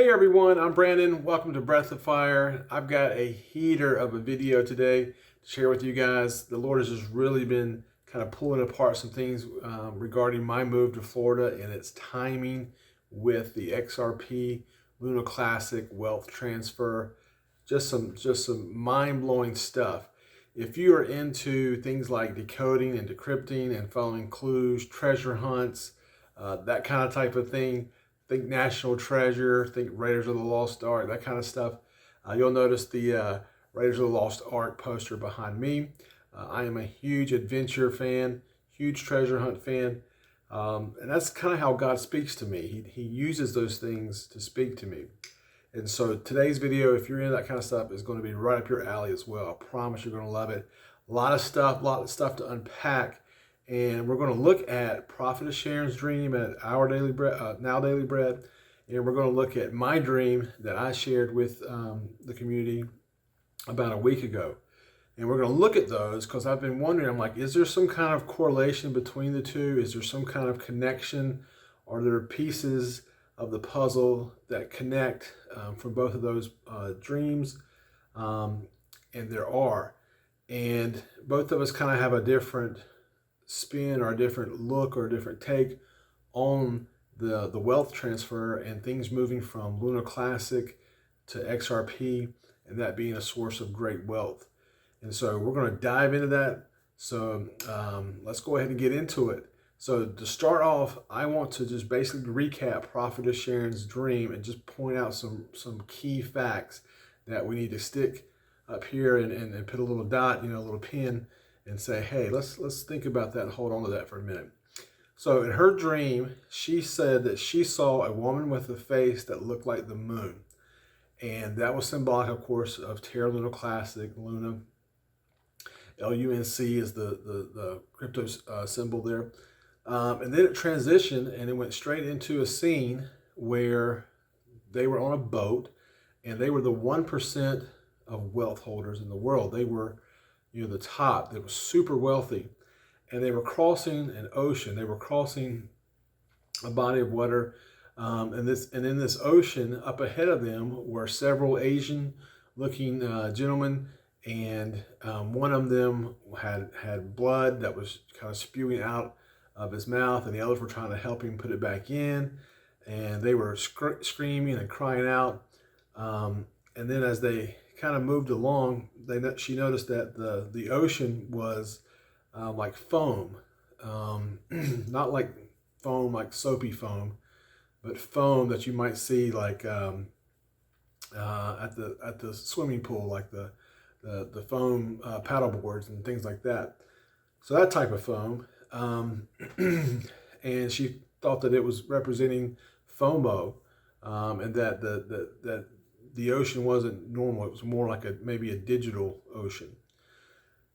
Hey everyone, I'm Brandon. Welcome to Breath of Fire. I've got a heater of a video today to share with you guys. The Lord has just really been kind of pulling apart some things regarding my move to Florida and its timing with the XRP Luna Classic wealth transfer. Just some mind-blowing stuff. If you are into things like decoding and decrypting and following clues, treasure hunts, that kind of type of thing, think National Treasure, think Raiders of the Lost Ark, that kind of stuff. You'll notice the Raiders of the Lost Ark poster behind me. I am a huge adventure fan, huge treasure hunt fan, and that's kind of how God speaks to me. He uses those things to speak to me. And so today's video, if you're into that kind of stuff, is going to be right up your alley as well. I promise you're going to love it. A lot of stuff to unpack. And we're going to look at Prophetess Sharon's dream at Our Daily Bread, Now Daily Bread. And we're going to look at my dream that I shared with the community about a week ago. And we're going to look at those because I've been wondering, I'm like, is there some kind of correlation between the two? Is there some kind of connection? Are there pieces of the puzzle that connect from both of those dreams? And there are. And both of us kind of have a different spin or a different look or a different take on the wealth transfer and things moving from Luna Classic to XRP and that being a source of great wealth. And so we're going to dive into that. So let's go ahead and get into it. So to start off, I want to just basically recap Prophetess Sharon's dream and just point out some key facts that we need to stick up here and put a little dot, a little pin, and say, hey, let's think about that and hold on to that for a minute. So in her dream, she said that she saw a woman with a face that looked like the moon. And that was symbolic, of course, of Terra Luna Classic. Luna, LUNC is the crypto symbol there. And then it transitioned and it went straight into a scene where they were on a boat and they were the 1% of wealth holders in the world. They were the top. They were super wealthy, and they were crossing an ocean. They were crossing a body of water, and in this ocean, up ahead of them were several Asian-looking gentlemen, and one of them had blood that was kind of spewing out of his mouth, and the others were trying to help him put it back in, and they were screaming and crying out, and then as they kind of moved along, she noticed that the ocean was like foam, not like foam like soapy foam, but foam that you might see like at the swimming pool, like the foam paddle boards and things like that. So that type of foam, and she thought that it was representing FOMO, and that the ocean wasn't normal. It was more like maybe a digital ocean.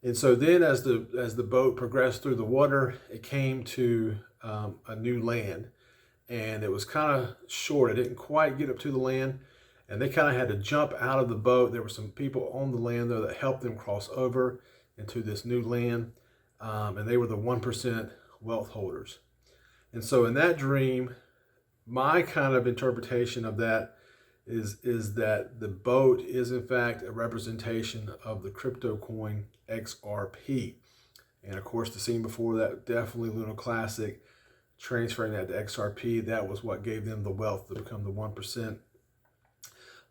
And so then as the boat progressed through the water, it came to a new land. And it was kind of short. It didn't quite get up to the land. And they kind of had to jump out of the boat. There were some people on the land, though, that helped them cross over into this new land. And they were the 1% wealth holders. And so in that dream, my kind of interpretation of that is that the boat is in fact a representation of the crypto coin XRP. And of course the scene before that, definitely Luna Classic, transferring that to XRP, that was what gave them the wealth to become the 1%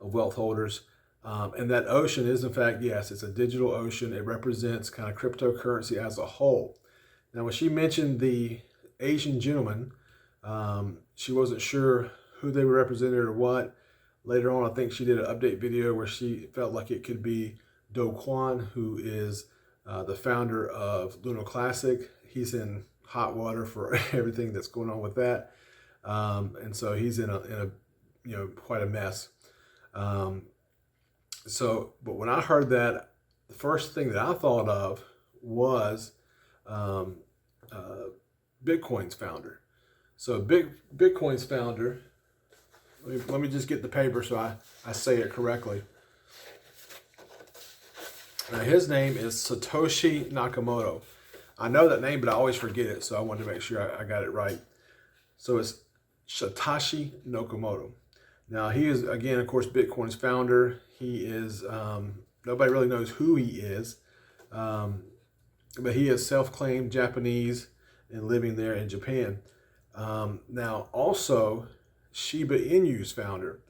of wealth holders. And that ocean is in fact, yes, it's a digital ocean. It represents kind of cryptocurrency as a whole. Now when she mentioned the Asian gentleman, she wasn't sure who they were represented or what. Later on, I think she did an update video where she felt like it could be Do Kwon, who is the founder of Luna Classic. He's in hot water for everything that's going on with that, and so he's in a quite a mess. But when I heard that, the first thing that I thought of was Bitcoin's founder. So Bitcoin's founder. Let me just get the paper so I say it correctly. Now his name is Satoshi Nakamoto. I know that name, but I always forget it, so I wanted to make sure I got it right. So it's Satoshi Nakamoto. Now, he is, again, of course, Bitcoin's founder. He is, nobody really knows who he is, but he is self-claimed Japanese and living there in Japan. Now, also, Shiba Inu's founder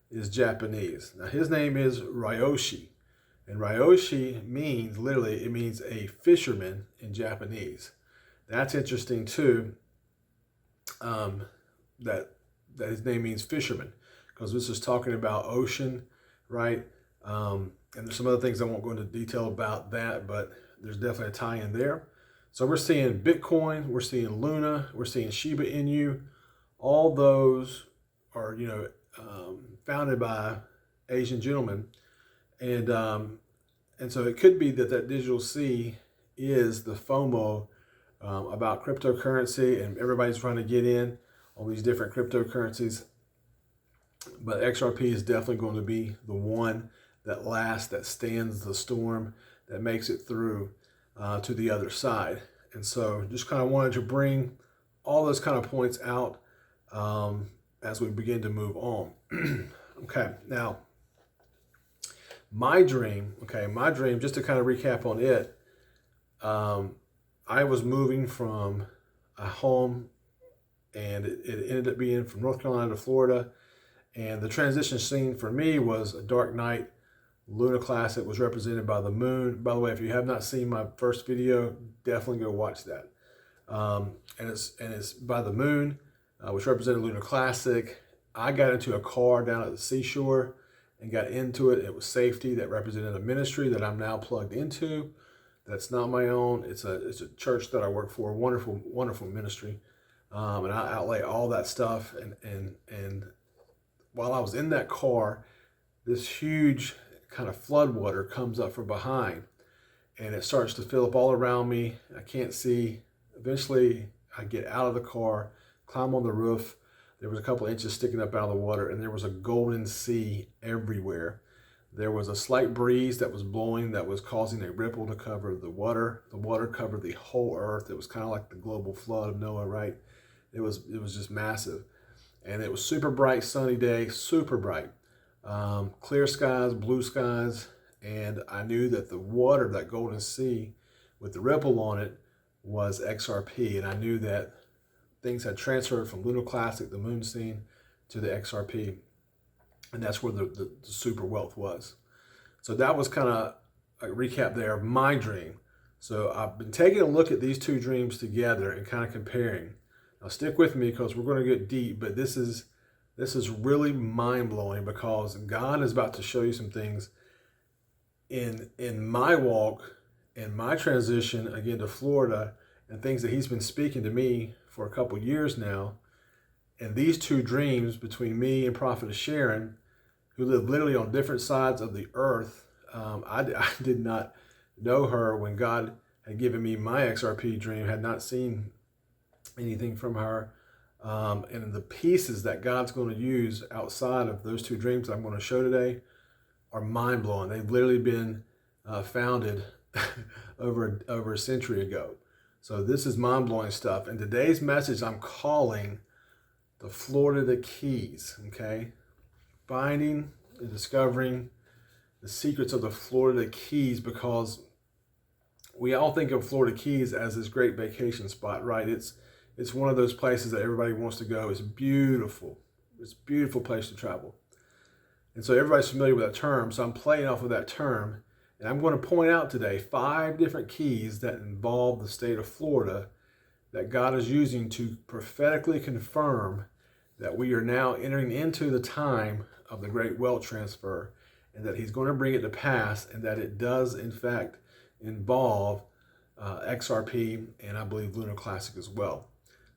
is Japanese. Now, his name is Ryoshi. And Ryoshi means, literally, it means a fisherman in Japanese. That's interesting, too, that his name means fisherman, because this is talking about ocean, right? And there's some other things I won't go into detail about that, but there's definitely a tie-in there. So we're seeing Bitcoin, we're seeing Luna, we're seeing Shiba Inu. All those are, founded by Asian gentlemen, and so it could be that digital C is the FOMO about cryptocurrency, and everybody's trying to get in on these different cryptocurrencies. But XRP is definitely going to be the one that lasts, that stands the storm, that makes it through to the other side. And so just kind of wanted to bring all those kind of points out as we begin to move on. Okay, now my dream, just to kind of recap on it, I was moving from a home, and it ended up being from North Carolina to Florida. And the transition scene for me was a dark night. Luna Classic was represented by the moon. By the way, if you have not seen my first video, definitely go watch that. And it's by the moon, which represented Luna Classic. I got into a car down at the seashore and got into it. It was safety that represented a ministry that I'm now plugged into. That's not my own. It's a church that I work for. Wonderful, wonderful ministry. And I outlay all that stuff. And while I was in that car, this huge kind of flood water comes up from behind, and it starts to fill up all around me. I can't see. Eventually, I get out of the car, climb on the roof. There was a couple inches sticking up out of the water, and there was a golden sea everywhere. There was a slight breeze that was blowing that was causing a ripple to cover the water. The water covered the whole earth. It was kind of like the global flood of Noah, right? It was just massive. And it was super bright, sunny day, super bright. Clear skies, blue skies, and I knew that the water, that golden sea with the ripple on it, was XRP. And I knew that things had transferred from Luna Classic, the moon scene, to the XRP. And that's where the super wealth was. So that was kind of a recap there of my dream. So I've been taking a look at these two dreams together and kind of comparing. Now stick with me, because we're going to get deep, but this is really mind-blowing, because God is about to show you some things in my walk, in my transition again to Florida, and things that he's been speaking to me for a couple years now. And these two dreams between me and Prophetess Sharon, who live literally on different sides of the earth. I did not know her when God had given me my XRP dream, had not seen anything from her. And the pieces that God's going to use outside of those two dreams that I'm going to show today are mind-blowing. They've literally been founded over a century ago. So this is mind-blowing stuff. And today's message I'm calling the Florida Keys, okay? Finding and discovering the secrets of the Florida Keys, because we all think of Florida Keys as this great vacation spot, right? It's one of those places that everybody wants to go. It's beautiful. It's a beautiful place to travel. And so everybody's familiar with that term. So I'm playing off of that term. And I'm going to point out today 5 different keys that involve the state of Florida that God is using to prophetically confirm that we are now entering into the time of the great wealth transfer, and that he's going to bring it to pass, and that it does in fact involve XRP, and I believe Luna Classic as well.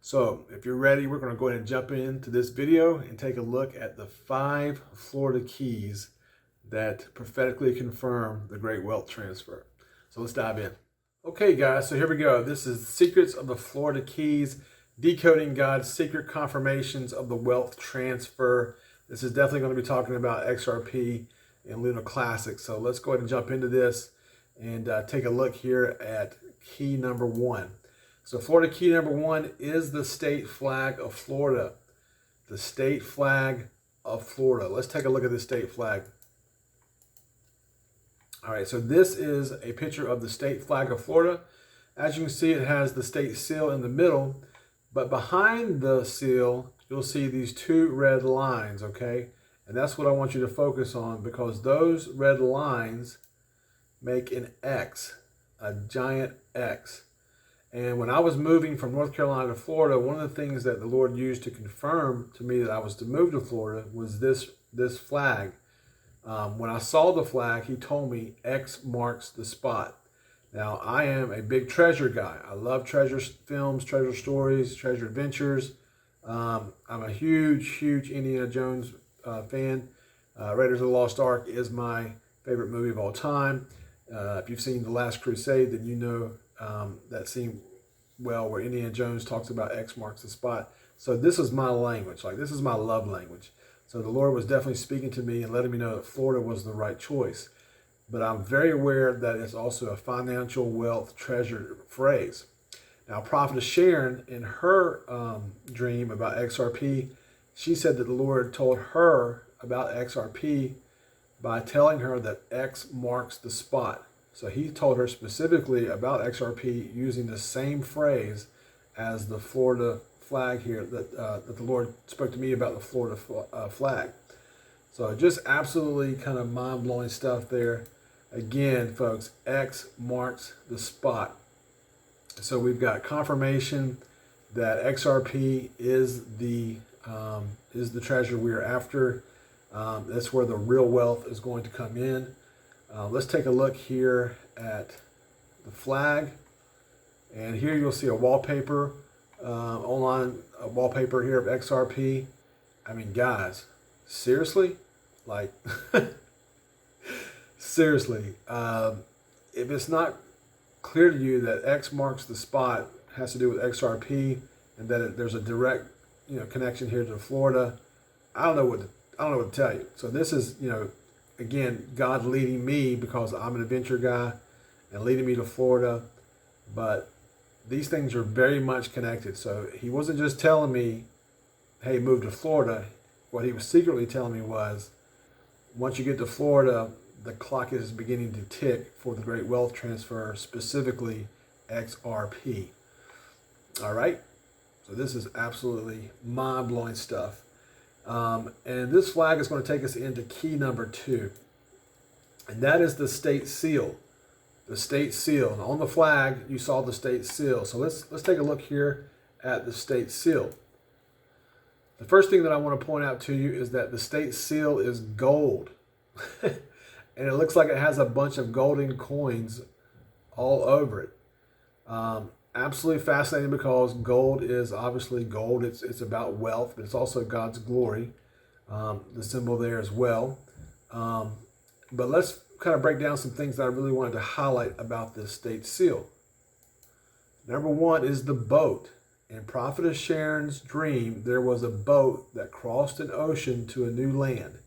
So if you're ready, we're going to go ahead and jump into this video and take a look at the 5 Florida keys that prophetically confirm the great wealth transfer. So let's dive in. Okay guys, so here we go. This is Secrets of the Florida Keys, decoding God's secret confirmations of the wealth transfer. This is definitely going to be talking about XRP and Luna Classic. So let's go ahead and jump into this and take a look here at key number 1. So Florida key number 1 is the state flag of Florida. The state flag of Florida. Let's take a look at the state flag. All right, so this is a picture of the state flag of Florida. As you can see, it has the state seal in the middle, but behind the seal, you'll see these two red lines, okay? And that's what I want you to focus on, because those red lines make an X, a giant X. And when I was moving from North Carolina to Florida, one of the things that the Lord used to confirm to me that I was to move to Florida was this flag. When I saw the flag, he told me X marks the spot. Now, I am a big treasure guy. I love treasure films, treasure stories, treasure adventures. I'm a huge Indiana Jones fan. Raiders of the Lost Ark is my favorite movie of all time. If you've seen The Last Crusade, then you know that scene well where Indiana Jones talks about X marks the spot. So this is my language. Like, this is my love language. So the Lord was definitely speaking to me and letting me know that Florida was the right choice. But I'm very aware that it's also a financial wealth treasure phrase. Now, Prophetess Sharon, in her dream about XRP, she said that the Lord told her about XRP by telling her that X marks the spot. So he told her specifically about XRP using the same phrase as the Florida flag here that the Lord spoke to me about the Florida flag. So just absolutely kind of mind-blowing stuff there. Again, folks, X marks the spot. So we've got confirmation that XRP is the treasure we are after. That's where the real wealth is going to come in. Let's take a look here at the flag. And here you'll see a wallpaper, online wallpaper here of XRP. I mean, guys, seriously? Like, seriously, if it's not clear to you that X marks the spot has to do with XRP and that there's a direct, connection here to Florida, I don't know what to tell you. So this is, again, God leading me because I'm an adventure guy and leading me to Florida. But these things are very much connected. So he wasn't just telling me, hey, move to Florida. What he was secretly telling me was, once you get to Florida, the clock is beginning to tick for the great wealth transfer, specifically XRP. All right? So this is absolutely mind-blowing stuff. And this flag is going to take us into key number 2. And that is the state seal. The state seal. And on the flag, you saw the state seal. So let's take a look here at the state seal. The first thing that I want to point out to you is that the state seal is gold. And it looks like it has a bunch of golden coins all over it. Absolutely fascinating, because gold is obviously gold. It's about wealth, but it's also God's glory. The symbol there as well. But let's kind of break down some things that I really wanted to highlight about this state seal. Number 1 is the boat. In Prophetess Sharon's dream, there was a boat that crossed an ocean to a new land.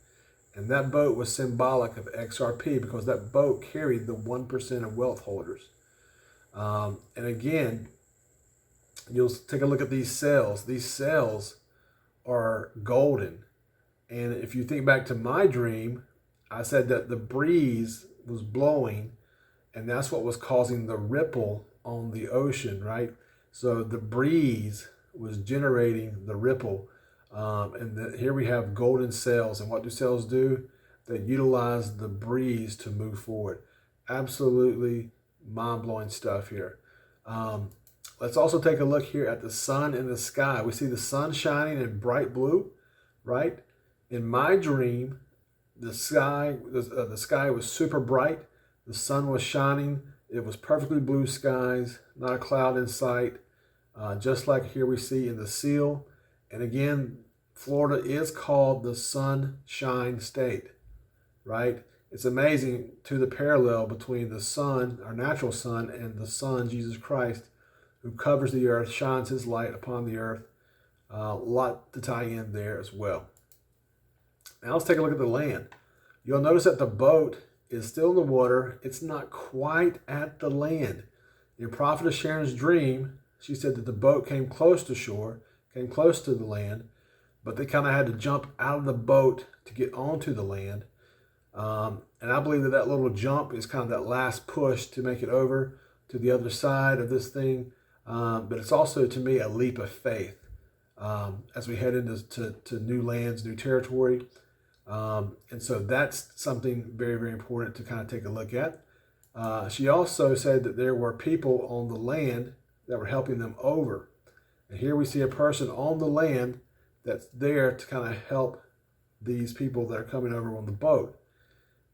And that boat was symbolic of XRP, because that boat carried the 1% of wealth holders. And again, you'll take a look at these sails. These sails are golden. And if you think back to my dream, I said that the breeze was blowing, and that's what was causing the ripple on the ocean, right? So the breeze was generating the ripple. Here we have golden sails. And what do sails do? They utilize the breeze to move forward. Absolutely mind-blowing stuff here. Let's also take a look here at the sun in the sky. We see the sun shining in bright blue, right? In my dream, the sky was super bright. The sun was shining. It was perfectly blue skies, not a cloud in sight, just like here we see in the seal. And again, Florida is called the sunshine state, right? It's amazing to the parallel between the sun, our natural sun, and the Son, Jesus Christ, who covers the earth, shines his light upon the earth. A lot to tie in there as well. Now let's take a look at the land. You'll notice that the boat is still in the water. It's not quite at the land. In Prophetess Sharon's dream, she said that the boat came close to shore, came close to the land, but they kind of had to jump out of the boat to get onto the land. And I believe that that little jump is kind of that last push to make it over to the other side of this thing. But it's also, to me, a leap of faith as we head into new lands, new territory. And so that's something very, very important to kind of take a look at. She also said that there were people on the land that were helping them over. And here we see a person on the land that's there to kind of help these people that are coming over on the boat.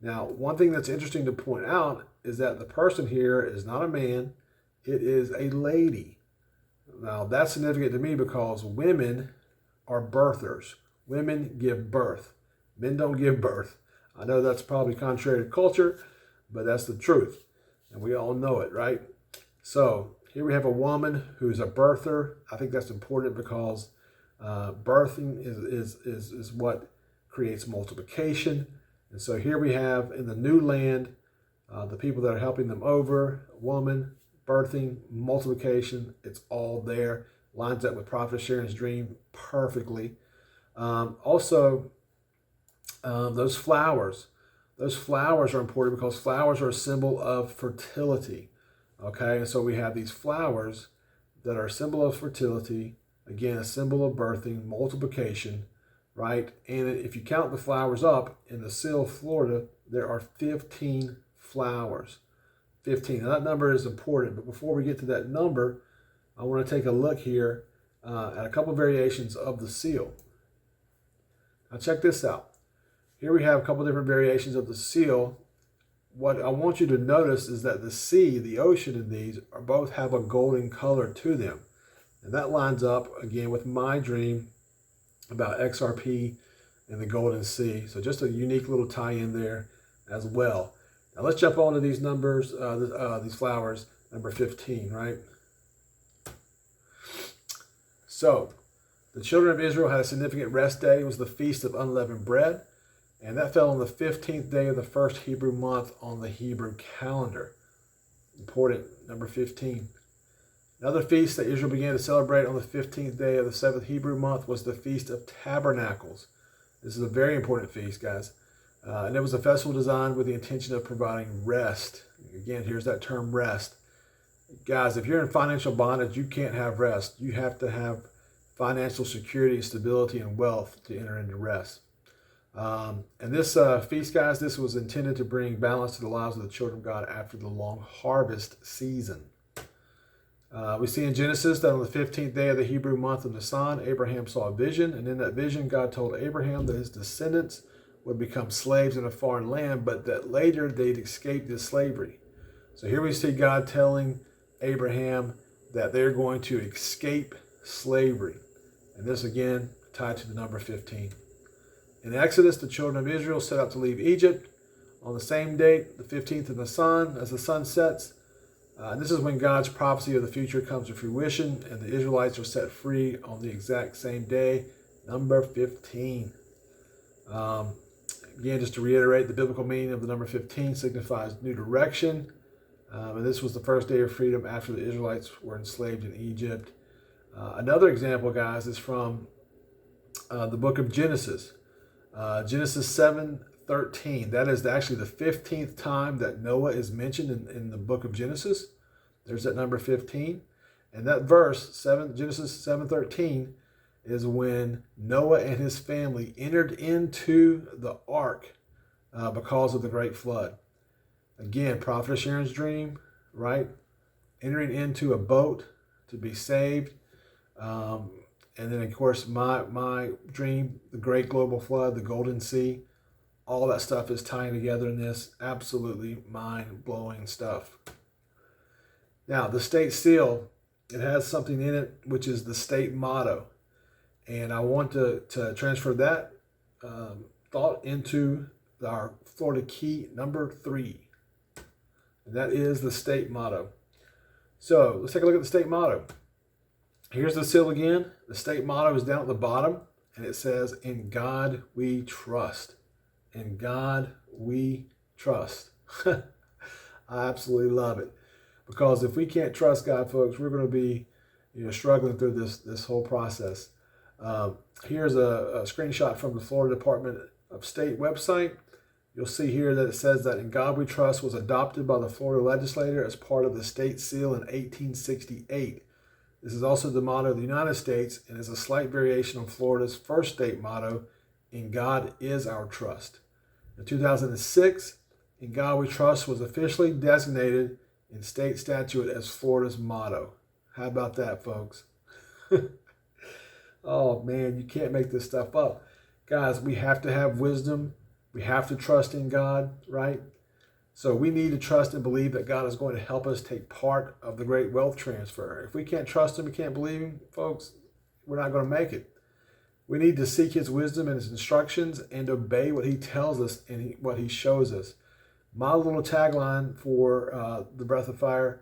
Now, one thing that's interesting to point out is that the person here is not a man, it is a lady. Now, that's significant to me because women are birthers. Women give birth. Men don't give birth. I know that's probably contrary to culture, but that's the truth. And we all know it, right? So here we have a woman who's a birther. I think that's important because birthing is what creates multiplication. And so here we have in the new land, the people that are helping them over, woman, birthing, multiplication, it's all there. Lines up with Prophetess Sharon's dream perfectly. Also, those flowers are important because flowers are a symbol of fertility. Okay, and so we have these flowers that are a symbol of fertility, again, a symbol of birthing, multiplication, right? And if you count the flowers up in the Seal, Florida, there are 15 flowers. 15. Now that number is important, but before we get to that number, I want to take a look here at a couple variations of the seal. Now check this out. Here we have a couple different variations of the seal. What I want you to notice is that the sea, the ocean in these, are both have a golden color to them. And that lines up, again, with my dream about XRP and the Golden Sea. So just a unique little tie-in there as well. Now let's jump on to these numbers, these flowers, number 15, right? So the children of Israel had a significant rest day. It was the Feast of Unleavened Bread. And that fell on the 15th day of the first Hebrew month on the Hebrew calendar. Important, number 15. Another feast that Israel began to celebrate on the 15th day of the 7th Hebrew month was the Feast of Tabernacles. This is a very important feast, guys. And it was a festival designed with the intention of providing rest. Again, here's that term rest. Guys, if you're in financial bondage, you can't have rest. You have to have financial security, stability, and wealth to enter into rest. And this feast, guys, this was intended to bring balance to the lives of the children of God after the long harvest season. We see in Genesis that on the 15th day of the Hebrew month of Nisan, Abraham saw a vision. And in that vision, God told Abraham that his descendants would become slaves in a foreign land, but that later they'd escape this slavery. So here we see God telling Abraham that they're going to escape slavery. And this, again, tied to the number 15. In Exodus, the children of Israel set out to leave Egypt on the same date, the 15th of Nisan, as the sun sets. And this is when God's prophecy of the future comes to fruition, and the Israelites are set free on the exact same day, number 15. Again, just to reiterate, the biblical meaning of the number 15 signifies new direction. And this was the first day of freedom after the Israelites were enslaved in Egypt. Another example, guys, is from the book of Genesis. Genesis 7:13. That is actually the 15th time that Noah is mentioned in the book of Genesis. There's that number 15. And that verse, Genesis 7:13, is when Noah and his family entered into the ark because of the great flood. Again, Prophetess Sharon's dream, right? Entering into a boat to be saved. And then, of course, my dream, the great global flood, the Golden Sea, all that stuff is tying together in this. Absolutely mind-blowing stuff. Now, the state seal, it has something in it, which is the state motto. And I want to transfer that thought into our Florida key number 3. And that is the state motto. So let's take a look at the state motto. Here's the seal again. The state motto is down at the bottom, and it says, "In God we trust." In God we trust. I absolutely love it. Because if we can't trust God, folks, we're going to be struggling through this whole process. Here's a screenshot from the Florida Department of State website. You'll see here that it says that In God We Trust was adopted by the Florida legislature as part of the state seal in 1868. This is also the motto of the United States and is a slight variation on Florida's first state motto, In God Is Our Trust. In 2006, In God We Trust was officially designated in state statute as Florida's motto. How about that, folks? Oh man, you can't make this stuff up. Guys, we have to have wisdom. We have to trust in God, right? So we need to trust and believe that God is going to help us take part of the great wealth transfer. If we can't trust him, we can't believe him, folks, we're not going to make it. We need to seek his wisdom and his instructions and obey what he tells us and what he shows us. My little tagline for the Breath of Fire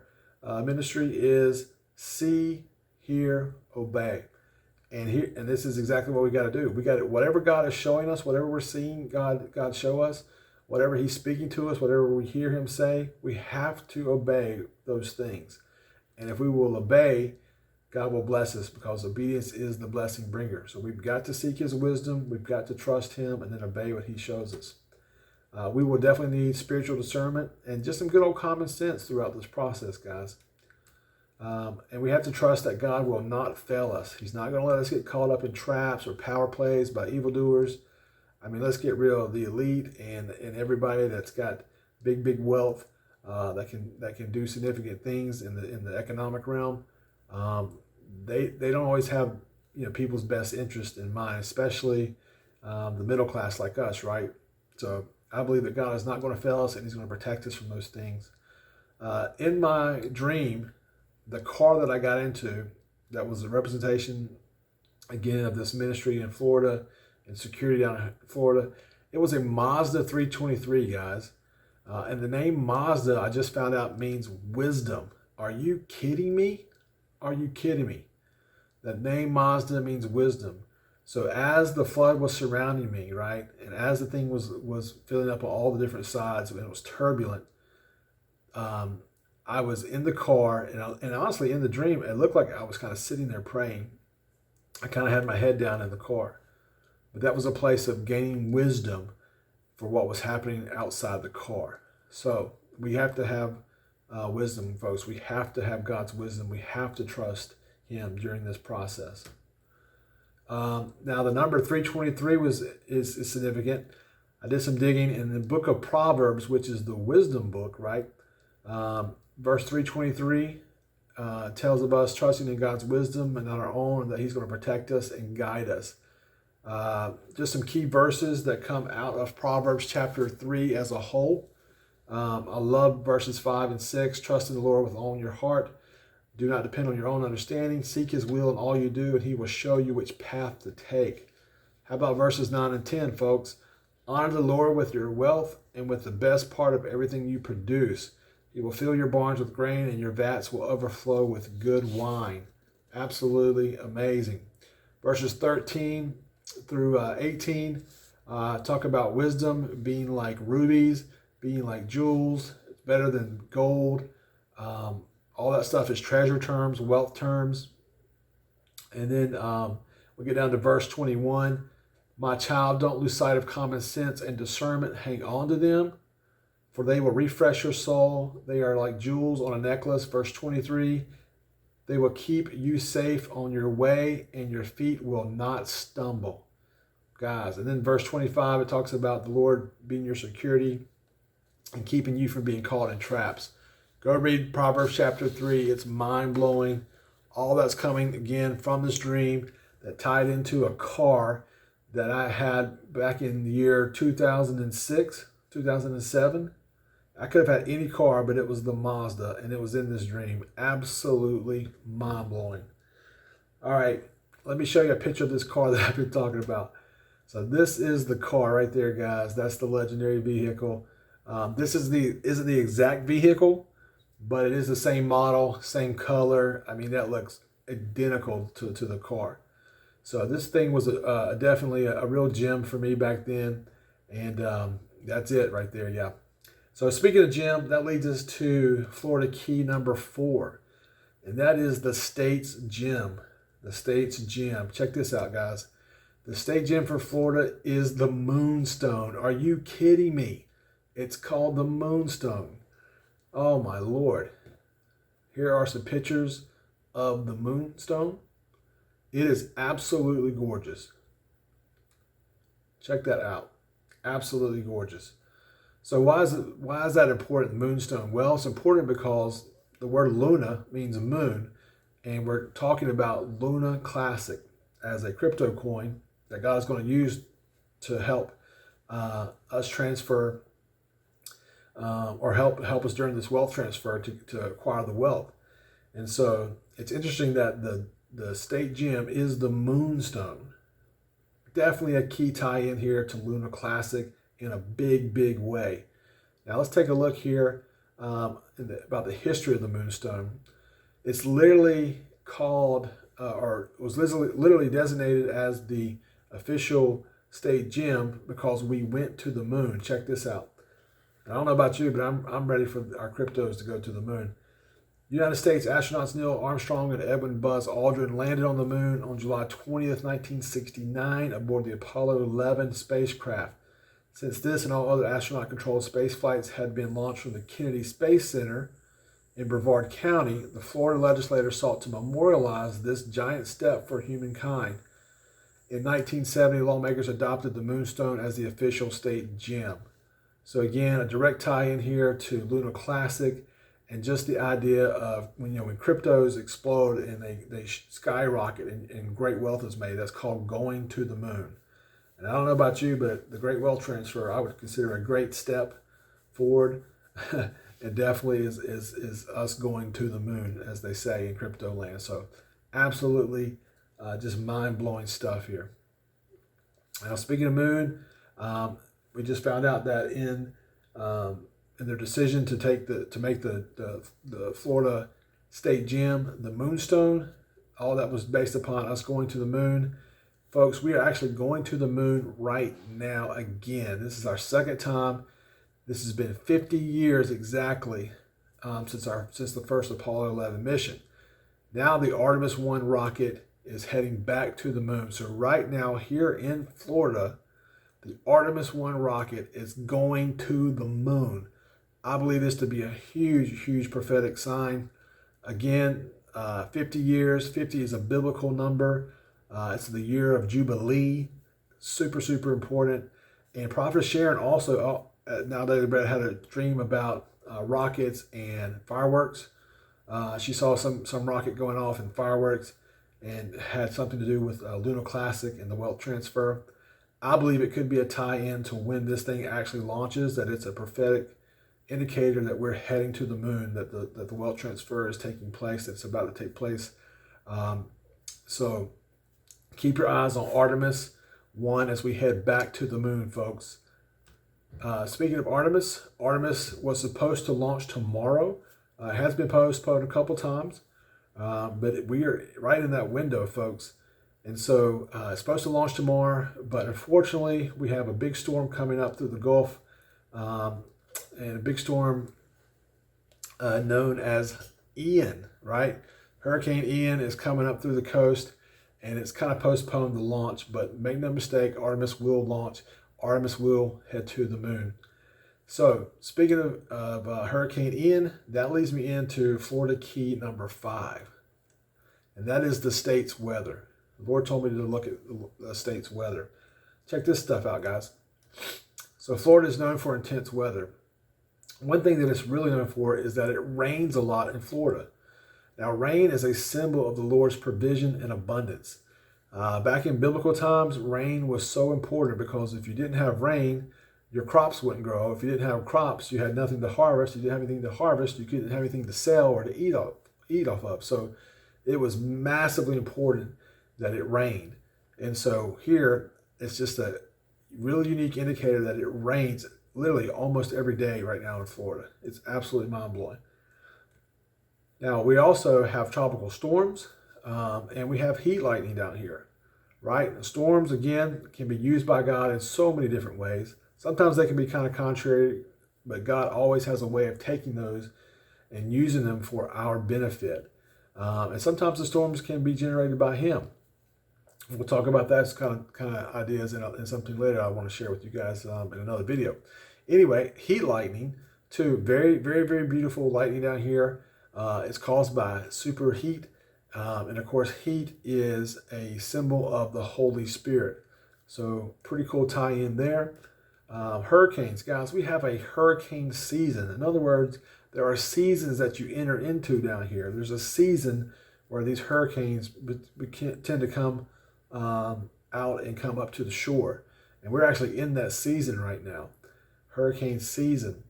ministry is see, hear, obey. And this is exactly what we got to do. We got to, whatever God is showing us, whatever we're seeing God show us, whatever he's speaking to us, whatever we hear him say, we have to obey those things. And if we will obey, God will bless us because obedience is the blessing bringer. So we've got to seek his wisdom, we've got to trust him, and then obey what he shows us. We will definitely need spiritual discernment and just some good old common sense throughout this process, guys. And we have to trust that God will not fail us. He's not going to let us get caught up in traps or power plays by evildoers. I mean, let's get real. The elite and everybody that's got big wealth that can do significant things in the economic realm, they don't always have people's best interest in mind, especially the middle class like us, right? So I believe that God is not going to fail us and he's going to protect us from those things. In my dream, the car that I got into, that was a representation, again, of this ministry in Florida and security down in Florida. It was a Mazda 323, guys. And the name Mazda, I just found out, means wisdom. Are you kidding me? Are you kidding me? That name Mazda means wisdom. So as the flood was surrounding me, right, and as the thing was filling up on all the different sides and it was turbulent, I was in the car, and honestly, in the dream, it looked like I was kind of sitting there praying. I kind of had my head down in the car. But that was a place of gaining wisdom for what was happening outside the car. So we have to have wisdom, folks. We have to have God's wisdom. We have to trust him during this process. Now, the number 323 is significant. I did some digging in the book of Proverbs, which is the wisdom book, right? Verse 323 tells of us trusting in God's wisdom and not our own, and that he's going to protect us and guide us. Just some key verses that come out of Proverbs chapter 3 as a whole. I love verses 5 and 6. Trust in the Lord with all your heart. Do not depend on your own understanding. Seek his will in all you do, and he will show you which path to take. How about verses 9 and 10, folks? Honor the Lord with your wealth and with the best part of everything you produce. He will fill your barns with grain, and your vats will overflow with good wine. Absolutely amazing. Verses 13 through 18 talk about wisdom being like rubies, being like jewels. It's better than gold. All that stuff is treasure terms, wealth terms. And then we get down to verse 21. My child, don't lose sight of common sense and discernment. Hang on to them, for they will refresh your soul. They are like jewels on a necklace. Verse 23, they will keep you safe on your way, and your feet will not stumble. Guys, and then verse 25, it talks about the Lord being your security and keeping you from being caught in traps. Go read Proverbs chapter 3. It's mind-blowing. All that's coming, again, from this dream that tied into a car that I had back in the year 2006, 2007. I could have had any car, but it was the Mazda, and it was in this dream. Absolutely mind-blowing. All right, let me show you a picture of this car that I've been talking about. So this is the car right there, guys. That's the legendary vehicle. This isn't the exact vehicle, but it is the same model, same color. I mean, that looks identical to the car. So this thing was definitely a real gem for me back then. And that's it right there, yeah. So speaking of gem, that leads us to Florida key number 4. And that is the state's gem. the state's gem. Check this out, guys. The state gem for Florida is the moonstone. Are you kidding me? It's called the moonstone. Oh my Lord. Here are some pictures of the moonstone. It is absolutely gorgeous. Check that out. Absolutely gorgeous. So why is that important, the moonstone? Well, it's important because the word Luna means moon, and we're talking about Luna Classic as a crypto coin that God is going to use to help us transfer or help us during this wealth transfer to acquire the wealth. And so it's interesting that the state gem is the moonstone. Definitely a key tie-in here to Luna Classic in a big, big way. Now let's take a look here about the history of the moonstone. It's literally called, or was literally designated as the official state gem because we went to the moon. Check this out. I don't know about you, but I'm ready for our cryptos to go to the moon. United States astronauts Neil Armstrong and Edwin Buzz Aldrin landed on the moon on July 20th, 1969 aboard the Apollo 11 spacecraft. Since this and all other astronaut-controlled space flights had been launched from the Kennedy Space Center in Brevard County, the Florida legislature sought to memorialize this giant step for humankind. In 1970, lawmakers adopted the moonstone as the official state gem. So again, a direct tie-in here to Luna Classic, and just the idea of when cryptos explode and they skyrocket and great wealth is made. That's called going to the moon. And I don't know about you, but the great wealth transfer I would consider a great step forward. It definitely is us going to the moon, as they say in crypto land. So absolutely just mind-blowing stuff here. Now, speaking of moon, we just found out that in their decision to make the Florida state gem the moonstone, all that was based upon us going to the moon. Folks, we are actually going to the moon right now again. This is our second time. This has been 50 years exactly since the first Apollo 11 mission. Now the Artemis 1 rocket is heading back to the moon. So right now here in Florida, the Artemis 1 rocket is going to the moon. I believe this to be a huge, huge prophetic sign. Again, 50 years. 50 is a biblical number. It's the year of Jubilee. Super, super important. And Prophetess Sharon also, now that had a dream about rockets and fireworks. She saw some rocket going off and fireworks and had something to do with Luna Classic and the wealth transfer. I believe it could be a tie-in to when this thing actually launches, that it's a prophetic indicator that we're heading to the moon, that the wealth transfer is taking place, it's about to take place. So keep your eyes on Artemis 1 as we head back to the moon, folks. Speaking of Artemis was supposed to launch tomorrow. It has been postponed a couple times, but we are right in that window, folks. And so it's supposed to launch tomorrow, but unfortunately we have a big storm coming up through the Gulf, and a big storm known as Ian, right? Hurricane Ian is coming up through the coast, and it's kind of postponed the launch, but make no mistake, Artemis will launch. Artemis will head to the moon. So speaking of Hurricane Ian, that leads me into Florida key number 5, and that is the state's weather. The Lord told me to look at the state's weather. Check this stuff out, guys. So Florida is known for intense weather. One thing that it's really known for is that it rains a lot in Florida. Now, rain is a symbol of the Lord's provision and abundance. Back in biblical times, rain was so important because if you didn't have rain, your crops wouldn't grow. If you didn't have crops, you had nothing to harvest. If you didn't have anything to harvest, you couldn't have anything to sell or to eat off of. So it was massively important that it rained. And so here, it's just a really unique indicator that it rains literally almost every day right now in Florida. It's absolutely mind-blowing. Now, we also have tropical storms, and we have heat lightning down here, right? And storms, again, can be used by God in so many different ways. Sometimes they can be kind of contrary, but God always has a way of taking those and using them for our benefit. And sometimes the storms can be generated by him. We'll talk about that kind of ideas in something later I want to share with you guys in another video. Anyway, heat lightning, too. Very, very, very beautiful lightning down here. It's caused by superheat. And of course, heat is a symbol of the Holy Spirit. So pretty cool tie in there. Hurricanes, guys, we have a hurricane season. In other words, there are seasons that you enter into down here. There's a season where these hurricanes tend to come out and come up to the shore. And we're actually in that season right now, hurricane season.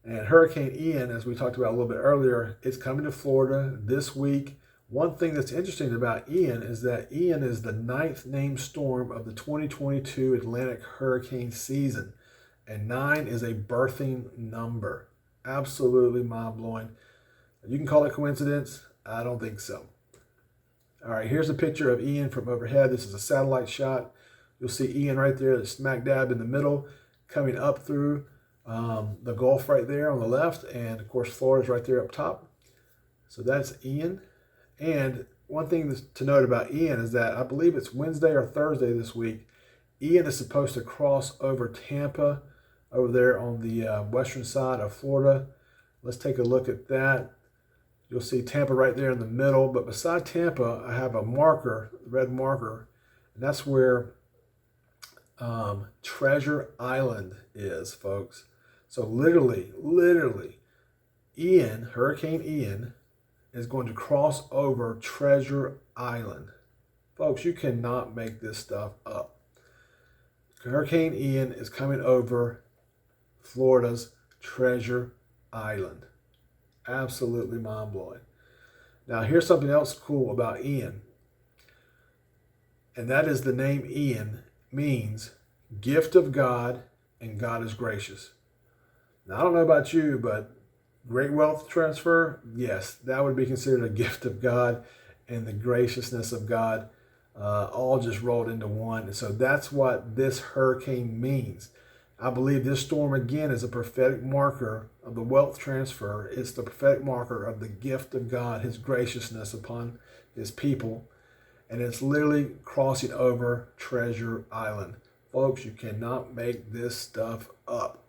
And Hurricane Ian, as we talked about a little bit earlier, it's coming to Florida this week. One thing that's interesting about Ian is that Ian is the 9th named storm of the 2022 Atlantic hurricane season. And 9 is a birthing number. Absolutely mind-blowing. You can call it coincidence. I don't think so. All right, here's a picture of Ian from overhead. This is a satellite shot. You'll see Ian right there, smack dab in the middle, coming up through the Gulf right there on the left. And, of course, Florida's right there up top. So that's Ian. And one thing to note about Ian is that I believe it's Wednesday or Thursday this week. Ian is supposed to cross over Tampa over there on the western side of Florida. Let's take a look at that. You'll see Tampa right there in the middle. But beside Tampa, I have a marker, a red marker. And that's where Treasure Island is, folks. So literally, Ian, Hurricane Ian, is going to cross over Treasure Island. Folks, you cannot make this stuff up. Hurricane Ian is coming over Florida's Treasure Island. Absolutely mind-blowing. Now, here's something else cool about Ian. And that is the name Ian means gift of God and God is gracious. Now, I don't know about you, but great wealth transfer, yes, that would be considered a gift of God and the graciousness of God all just rolled into one. And so that's what this hurricane means. I believe this storm, again, is a prophetic marker of the wealth transfer. It's the prophetic marker of the gift of God, his graciousness upon his people. And it's literally crossing over Treasure Island. Folks, you cannot make this stuff up.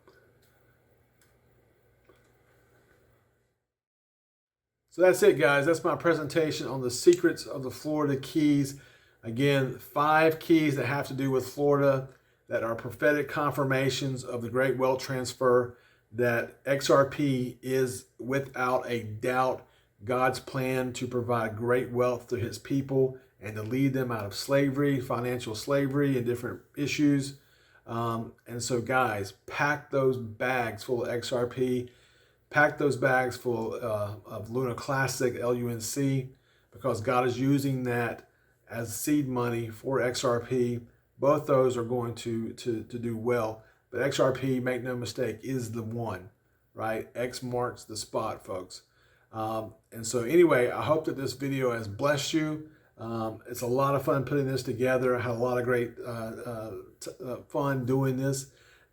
So that's it, guys. That's my presentation on the secrets of the Florida Keys. Again, 5 keys that have to do with Florida that are prophetic confirmations of the great wealth transfer, that XRP is without a doubt God's plan to provide great wealth to his people and to lead them out of slavery, financial slavery, and different issues. And so, guys, pack those bags full of XRP. Pack those bags full of Luna Classic, LUNC, because God is using that as seed money for XRP. Both those are going to do well. But XRP, make no mistake, is the one, right? X marks the spot, folks. And so anyway, I hope that this video has blessed you. It's a lot of fun putting this together. I had a lot of great fun doing this.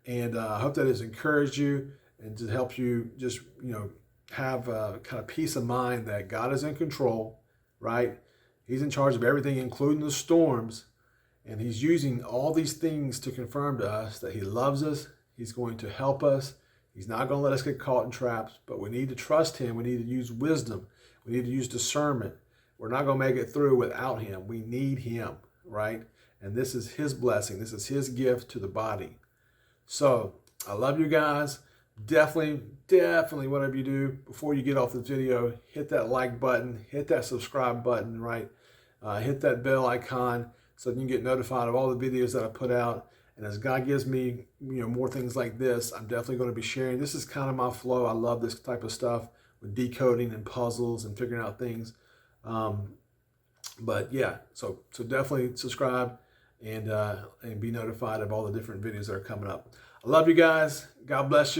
And I hope that has encouraged you and to help you just, have a kind of peace of mind that God is in control, right? He's in charge of everything, including the storms. And he's using all these things to confirm to us that he loves us. He's going to help us. He's not going to let us get caught in traps, but we need to trust him. We need to use wisdom. We need to use discernment. We're not going to make it through without him. We need him, right? And this is his blessing. This is his gift to the body. So I love you guys. Definitely, whatever you do, before you get off this video, hit that like button, hit that subscribe button, right? Hit that bell icon so you can get notified of all the videos that I put out. And as God gives me, more things like this, I'm definitely going to be sharing. This is kind of my flow. I love this type of stuff with decoding and puzzles and figuring out things. But yeah, so definitely subscribe and be notified of all the different videos that are coming up. I love you guys. God bless you.